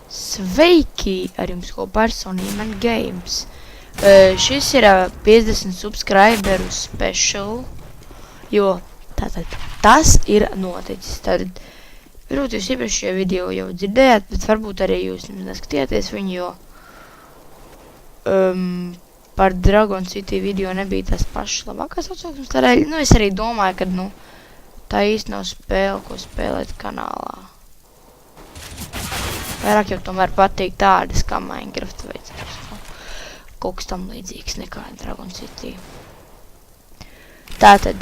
Sveiki! Ar jums kopā ir Sonnyman Games. Šis ir 50 subscriberu special, jo tātad tas ir noticis. Tātad, varbūt jūs iepriekšējā video jau dzirdējāt, bet varbūt arī jūs neskatījāties viņu, jo par Dragon City video nebija tas pašs labākās atsauksmes. Tādēļ, es arī domāju, ka, tā īsti nav spēle, ko spēlēt kanālā. Vairāk jau tomēr patīk tādas kā Minecraft vai kaut kas tam līdzīgs nekā Dragon City. Tātad,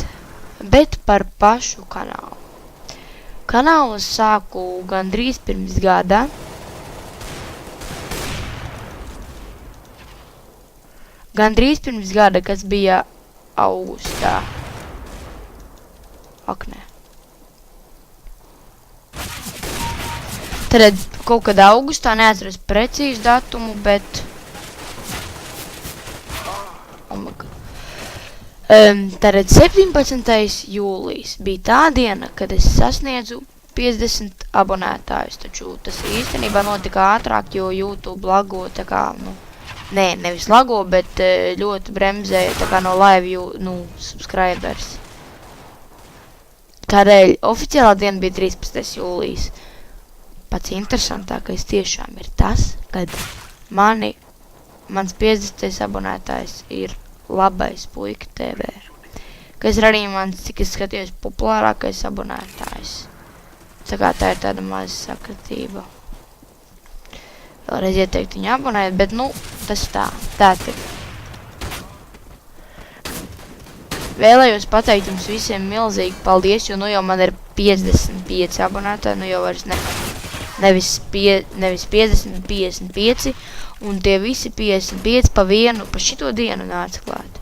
bet par pašu kanālu. Kanālu sāku gandrīz pirms gada. Kas bija augustā. Ak, nē. Tad kaut kad augustā, neatceros precīzu datumu, bet... Tad 17. jūlijas bija tā diena, kad es sasniedzu 50 abonētājus, taču tas īstenībā notika ātrāk, jo YouTube lago tā kā, nevis lago, bet ļoti bremzēja tā kā no live, subscribers. Tādēļ oficiālā diena bija 13. jūlijas. Pats interesantākais tiešām ir tas, kad mans 50. abonētājs ir Labais puika TV. Kas ir arī mans, cik es skatījos, populārākais abonētājs. Tā kā tā ir tāda maza sakritība. Vēlreiz ieteikt viņu abonēt, bet, tas tā. Tātad. Vēlējos pateikt jums visiem milzīgi paldies, jo jau man ir 55 abonētāji, jau vairs nevis 50, 55, un tie visi 55 pa vienu, pa šito dienu nāca klāt.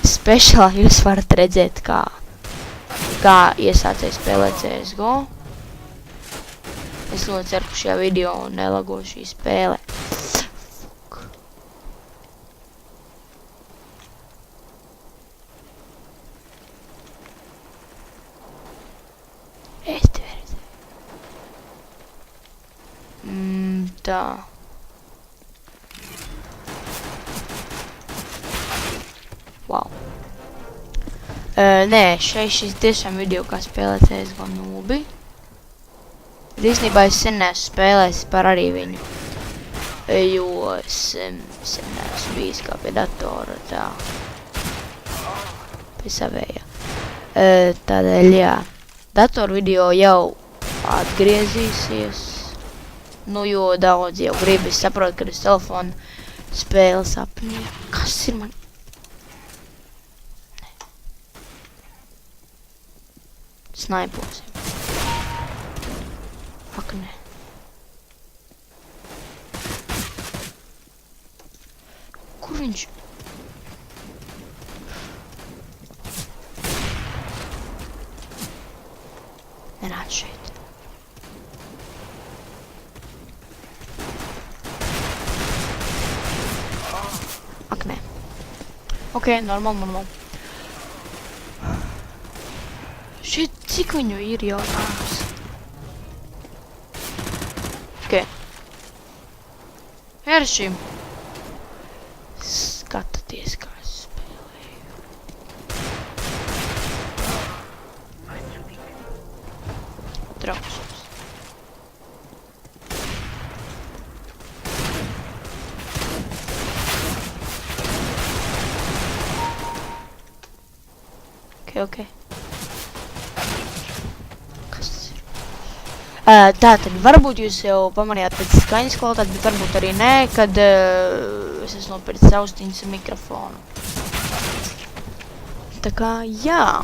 Speciālā jūs varat redzēt, kā iesācēja spēlēt CSGO. Es ļoti ceru, ka šajā video nelago šī spēle. Es tevi redzēju. Tā. Wow. Nē, šis tiešām video, kā spēlēt CSGO nubi. Īstenībā es sen neesmu spēlējis par arī viņu, jo es sen neesmu bijis kā pie datora, tā, pie savējā. Tādēļ, jā, datoru video jau atgriezīsies, jo daudz jau grib, es saprotu, kad es telefonu spēles apņēmu. Kas ir man? Snaiposim. Ak, nē. Kur viņš? Nenāc šeit. Ak, nē. Ok, normāli. Šeit cik viņu ir jautājums? Ok. Ar šim. Skatāties, kā es spēlēju. Trausums. Ok. Tātad, varbūt jūs jau pamanījāt pēc skaņas kvalitāti, bet varbūt arī nē, kad es esmu nopircis austiņas ar mikrofonu. Tā kā, jā.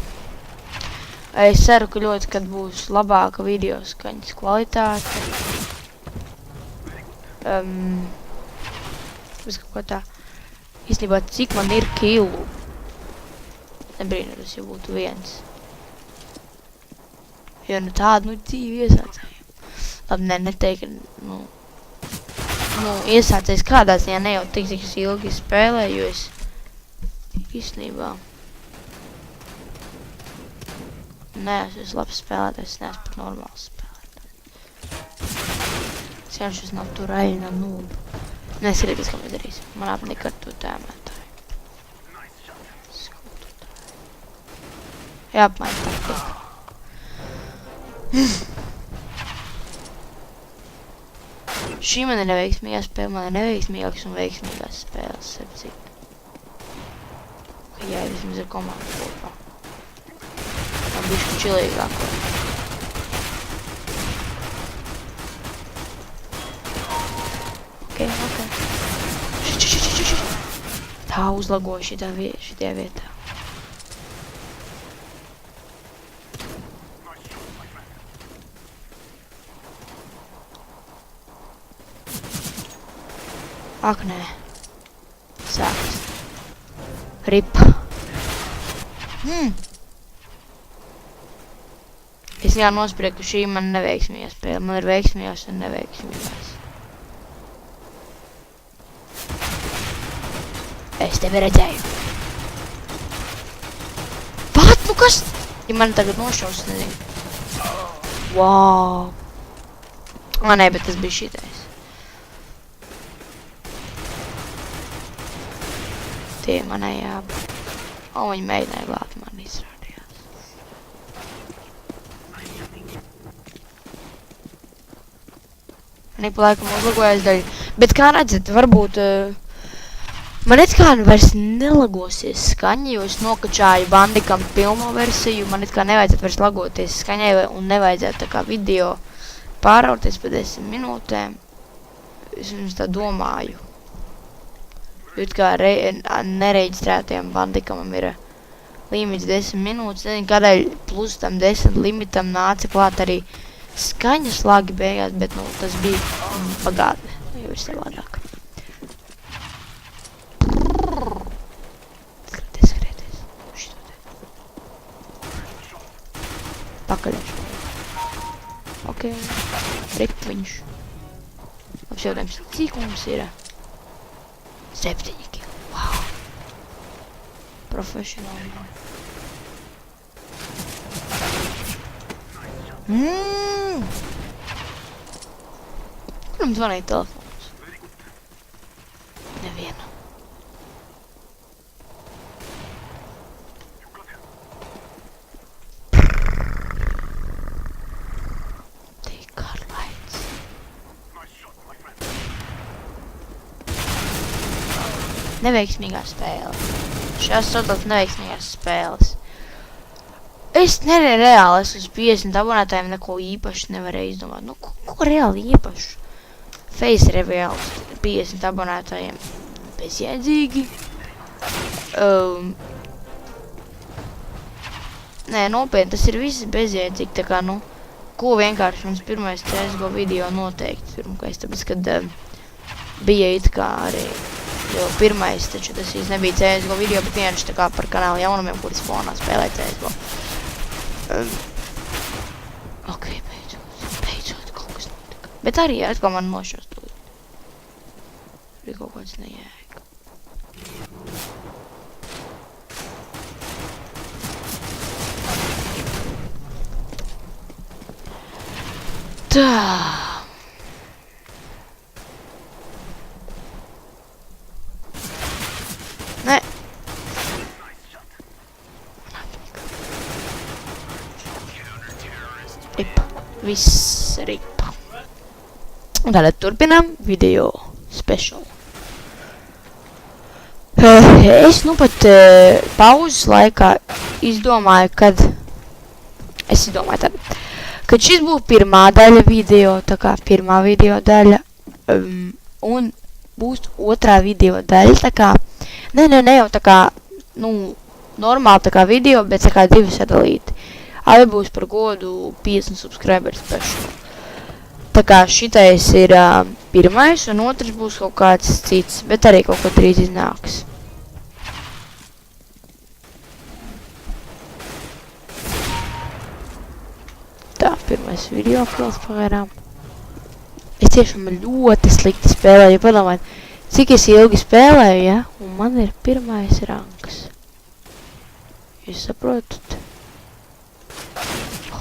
Es ceru, ka ļoti, kad būs labāka video skaņas kvalitāte. Es kaut kā tā, īstenībā, cik man ir killu. Nebrīnu, tas jau būtu viens. Jo, tādu, dzīvi iesācēju. Labi, neteikti, iesācējis kādā ziņā ne jau tik ilgi spēlēju, jo es īstenībā Nē, es esmu labs spēlētājs, es neesmu pat normāls spēlētājs. Es vienkārši nav tur aļina nūbu. Nē, skatīties, kā mēs darīsim. Man apnika ar to tēmētāju. Jāapmaina taktika. Šī man ir neveiksmīgā spēle, man ir neveiksmīgākas un veiksmīgās spēles, sepcīt. Jā, vismaz ir komanda kopā. Man bišķi čilīgāk. Ok. Tā uzlagoja šitajā vietā. Ak, nē. Sāks. Ripa. Es jau nosprieku, ka šī man neveiksmīgā spēle. Man ir veiksmīgās un neveiksmīgās. Es tevi redzēju. Pat, nu kas? Ja man tagad nošaus, nezinu. Wow. Nē, bet tas bija šitais. Tie manai jāba. Viņi mēģināja glābt man izrādījās. Manī pa laikam uzlagojas daļa. Bet kā redzat, varbūt... Man it kā vairs nelagosies skaņa, jo es nokačāju Bandikam pilno versiju. Man it kā nevajadzētu vairs lagoties skaņai un nevajadzētu tā kā video pārauties pa 10 minūtēm. Es jums tā domāju. It kā nereģistrētajam Bandikamam ir limits 10 minūtes. Nezinu, kādēļ plus tam 10 limitam nāca klāt arī skaņas lagi beigās, bet nu, tas bija pagātne. Jau ir savādāk. Skrieties. Pakaļ. Ok. Rikviņš. Labs jautājums. Cik mums ir? 7 kilo. Wow. Profesionāli. Kuram zvanīja telefons? Neviena. Neveiksmīgā spēle. Šās sodot neveiksmīgās spēles. Es reāli esmu uz 50 abonētājiem neko īpaši nevarēju izdomāt. Nu, ko reāli īpaši? Face reveal 50 abonētājiem. Bezjēdzīgi. Nē, nopietni, tas ir viss bezjēdzīgi. Tā kā, nu, ko vienkārši mans pirmais CSGO video noteikti pirmkais, tāpēc, kad bija it kā arī... Jo pirmais, taču tas īsti nebija CSGO video, bet vienkārši tā kā par kanāla jaunumiem, kuris fonā spēlē CSGO. Ok, beidzot, kaut kas notika. Bet arī, atkal man nošaus tūlīt. Ir kaut kāds nejēga. Tā. Nē. Ripa. Viss ripa. Un tātad turpinām video special. Es nu pat pauzes laikā izdomāju, kad šis būs pirmā daļa video, tā kā pirmā video daļa, un būs otrā video daļa, tā kā, ne jau tā kā, nu, normāli tā kā video, bet tā kā divi sadalīti. Abi būs par godu 50 subscribers special. Tā kā šitais ir pirmais, un otrs būs kaut kāds cits, bet arī kaut ko drīz iznāks. Tā, pirmais video apgals pagaidām. Es tiešām ļoti slikti spēlēju, ja padomājat, cik es ilgi spēlēju, ja? Un man ir pirmais rangs. Jūs saprotat?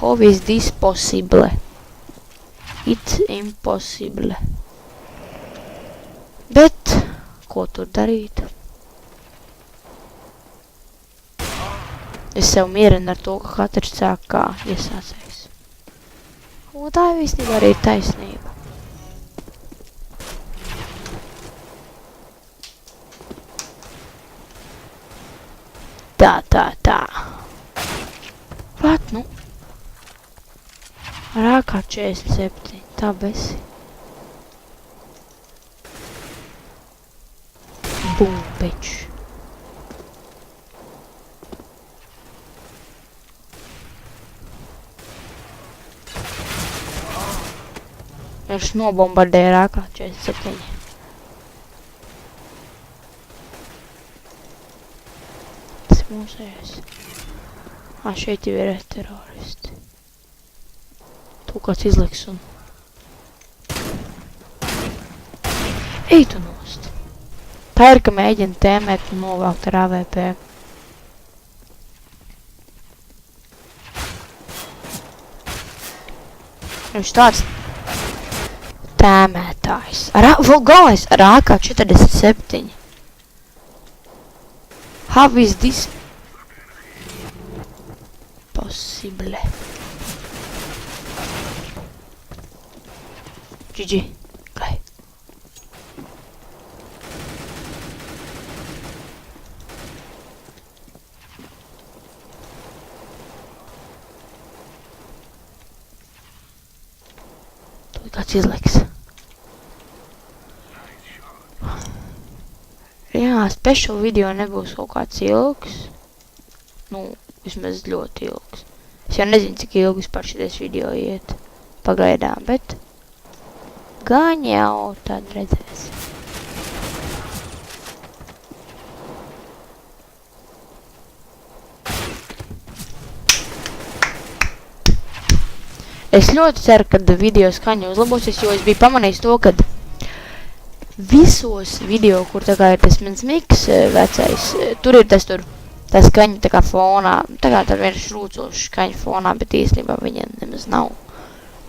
How is this possible? It's impossible. Bet, ko tur darīt? Es sev mierinu ar to, ka katrs sāk kā iesācējs. Un tā ir īstenībā arī taisnība. Tā. Vat, nu? Rākā 47, tā besi. Bum, bitch. Viņš nobombardēja rākā 47. Tas mūsējais. Šeit jau ir teroristi. Tu kāds izliks un... Ej tu nost. Tā ir, ka mēģina tēmēt un novākt ar AVP. Viņš tāds tēmētājs. Galvenais ar AK-47. How is this possible? GG. Gai. Tu kāds izliks. Jā, special video nebūs kaut kāds ilgs. Nu, vismaz ļoti ilgs. Es jau nezinu, cik ilgi par šitais video iet pagaidām, bet gan jau tad redzēs. Es ļoti ceru, ka video skaņa uzlabosies, jo es biju pamanījis to, ka visos video, kur tā kā ir tas mans miks vecais, tur ir tas tā skaņa tā kā fonā, tā kā tā viens šrūcošs skaņa fonā, bet īstenībā viņa nemaz nav.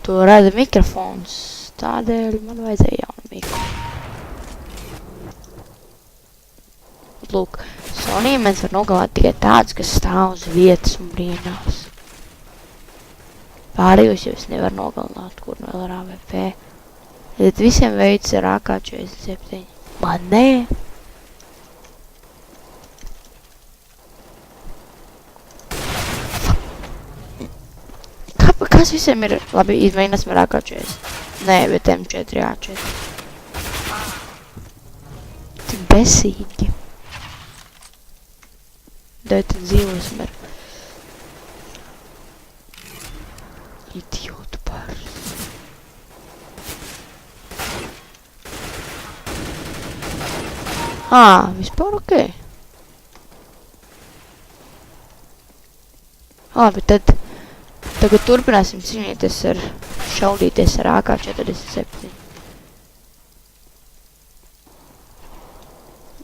To rada mikrofons, tādēļ man vajadzēja jaunu mikro. Lūk, Sony mēs var nogalāt tikai tāds, kas stāv uz vietas un brīnās. Pārējos jau es nevaru nogalināt, kur vēl ar AVP. Tad visiem veids ar AK-47. Man nē. Kas visiem ir? Labi, izmēģināsim ar AK-40. Nē, bet M4A4. Tik besīgi. Dēļ tad dzīvosim ar idiotu pāris. Vispār ok. Labi, tad tagad turpināsim cīnīties ar šaudīties ar AK-47.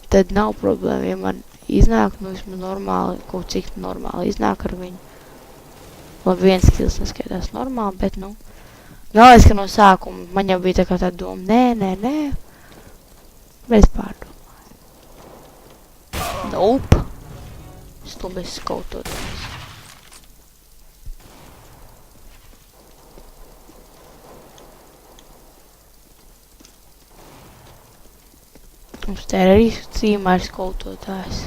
Tad nav problēma, ja man iznāk, nu vismaz normāli, kaut cik normāli iznāk ar viņu. Labi, viens kills neskaitās normāli, bet nu. Galvenais, ka no sākuma man jau bija tā kā tā doma, nē. Bet es pārdomāju. Nope. Es to bez skautotājs. Mums te ir arī cīmā ir skautotājs.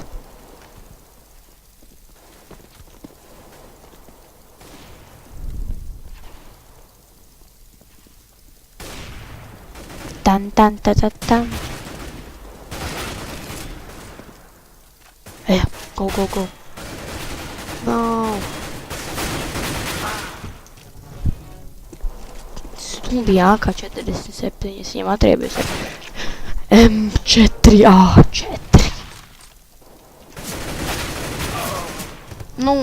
Tan. Ejam, go. No. Stundī AK-47, es viņam atriebies ar M4A4. Nu.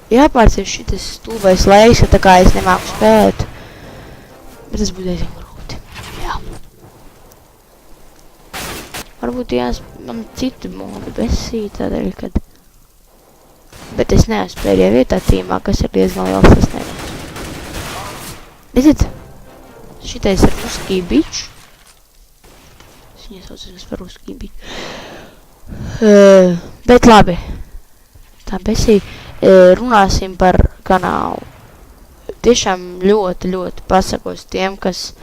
Jāpārceļ šitas stulbais laiks, tā kā es nemāku spēlēt. Bet tas būtu diezgan grūti. Jā. varbūt man citi modi besī tādēļ, kad... Bet es neesmu pēdējā vietā tīmā, kas ir diezgan liels sasniegums. Redziet, šitais ir Ruskī biču. Es viņu saucas par Ruskī biču. Bet labi. Tā besī runāsim par kanālu. Tiešām ļoti pasakos tiem, kas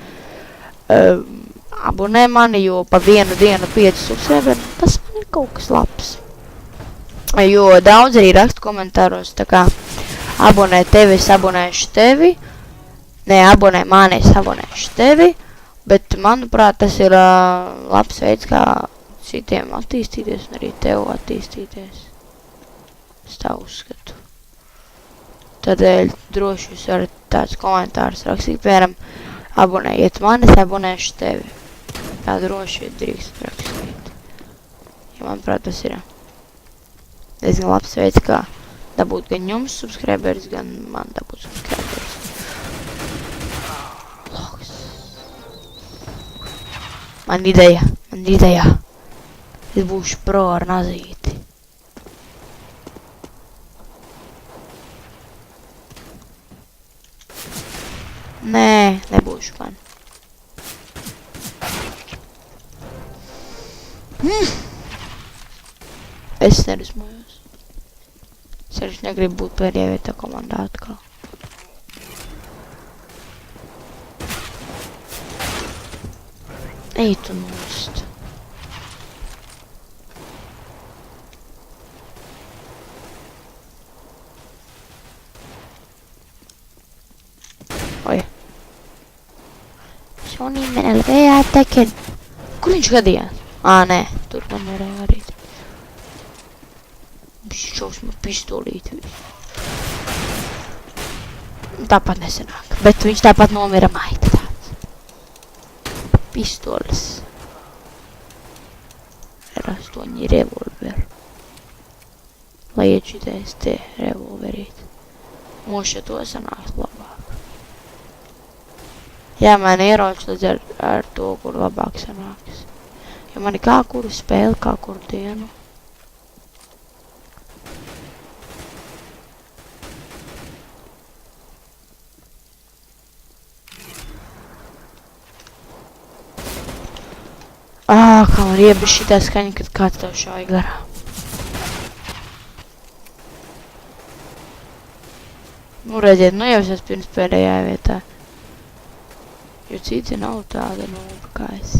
abonē mani, jo pa vienu dienu 5 subscriberi, tas man ir kaut kas labs. Jo daudz arī rakstu komentāros, tā kā abonē tevi, es abonēšu tevi. Nē, abonē mani, es abonēšu tevi. Bet, manuprāt, tas ir labs veids, kā citiem attīstīties un arī tev attīstīties. Es tā uzskatu. Tādēļ droši jūs varat tāds komentārus rakstīt, piemēram, abonējiet mani, es abonēšu tevi. Tā droši drīkst rakstīt. Jo, manuprāt, tas ir diezgan labs veids, kā dabūt gan jums subscriberis, gan man dabūt subscriberis. Logs. Man ideja. Es būšu pro ar nazīti. Nē, nebūšu gan. Es nerismojos. Es arī negribu būt pēdējā vietā komandā atkal. Ej tu nost. Oi. Sony man LV attacking. Kur viņš gadījās? Nē, tur man varēja varīt. Šausmu pistolīti. Tāpat nesanāk, bet viņš tāpat nomira maita tāds. Pistoles. R8 revolveri. Lai iečitēs te revolverīt. Moša to sanāks labāk. Jā, man ieroči līdz ar to, kur labāk sanāks. Jo man ir kā kuru spēli, kā kuru dienu. Kā man riebi šitā skaņa, kad kāds tev šauj garā. Nu, redziet, nu jau es pirms pēdējā vietā. Jo citi nav tāda nūba kā es.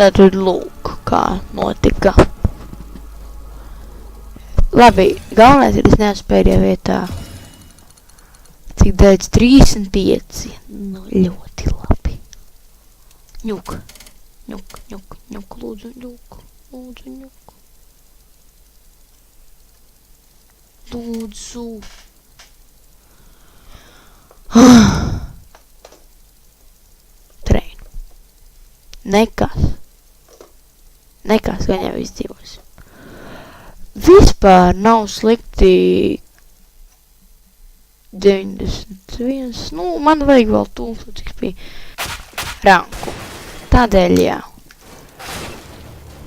Tātad lūk, kā notika. Labi, galvenais ir, es neesmu pēdējā vietā. Cik daudz 35. Nu, ļoti labi. Ņuk, lūdzu, ņuk. Lūdzu. Treinu. Nekas, gan jau izdzīvos. Vispār nav slikti 91. Nu, man vajag vēl 1000 XP ranku. Tādēļ, jā.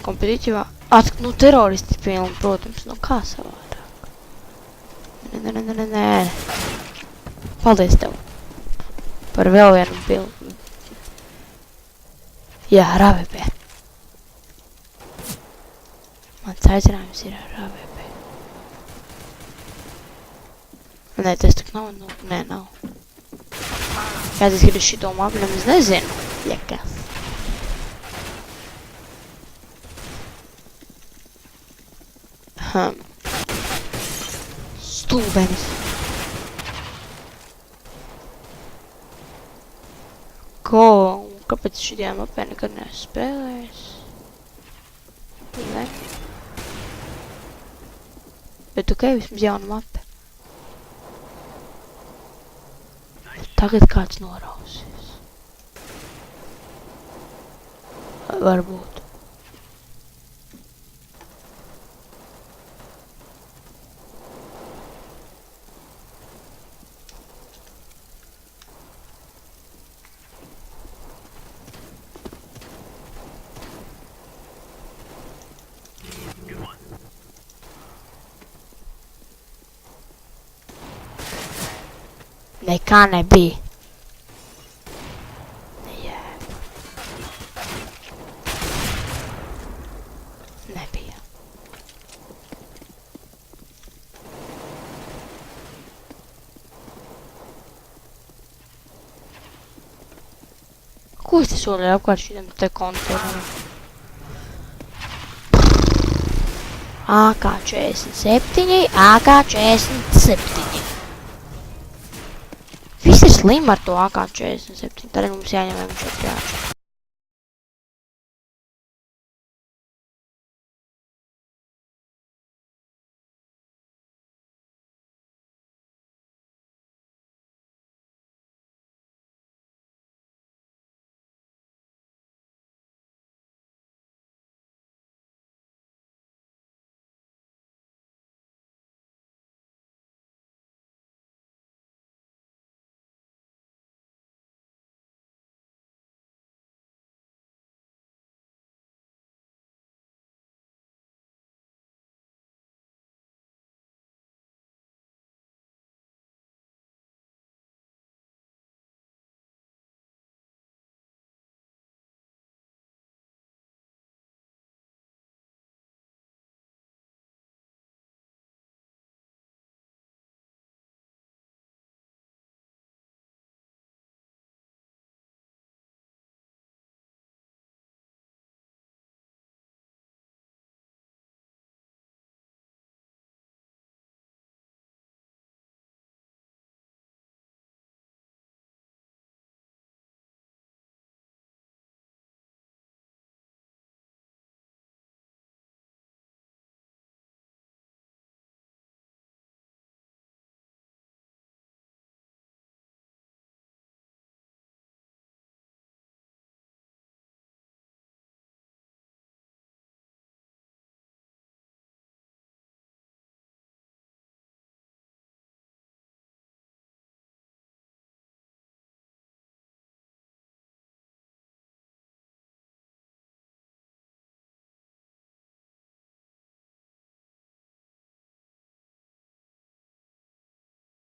Kompetitīvā. Nu, teroristi pilni, protams. Nu, kā savādāk. Nē. Paldies tev. Par vēl vienu bildu. Jā, ar AVP. Mans aicinājums ir ar AVP. Nē, tas tak nav, nu, nē, nav. Kāds es gribu šito mapu, nemaz nezinu. Jekas. Stulbenis. Kāpēc šitiem mapē nekad neesmu spēlējis? Ne. Bet ok, vismaz jauna mape. Tagad kāds norausies. Varbūt. Nekā nebija. Jā. Nebija. Ko es te solīju apkārt šitam te konteineram? AK-47, AK-47. Viss ir slim ar to AK-47, tad mums jāņem M4.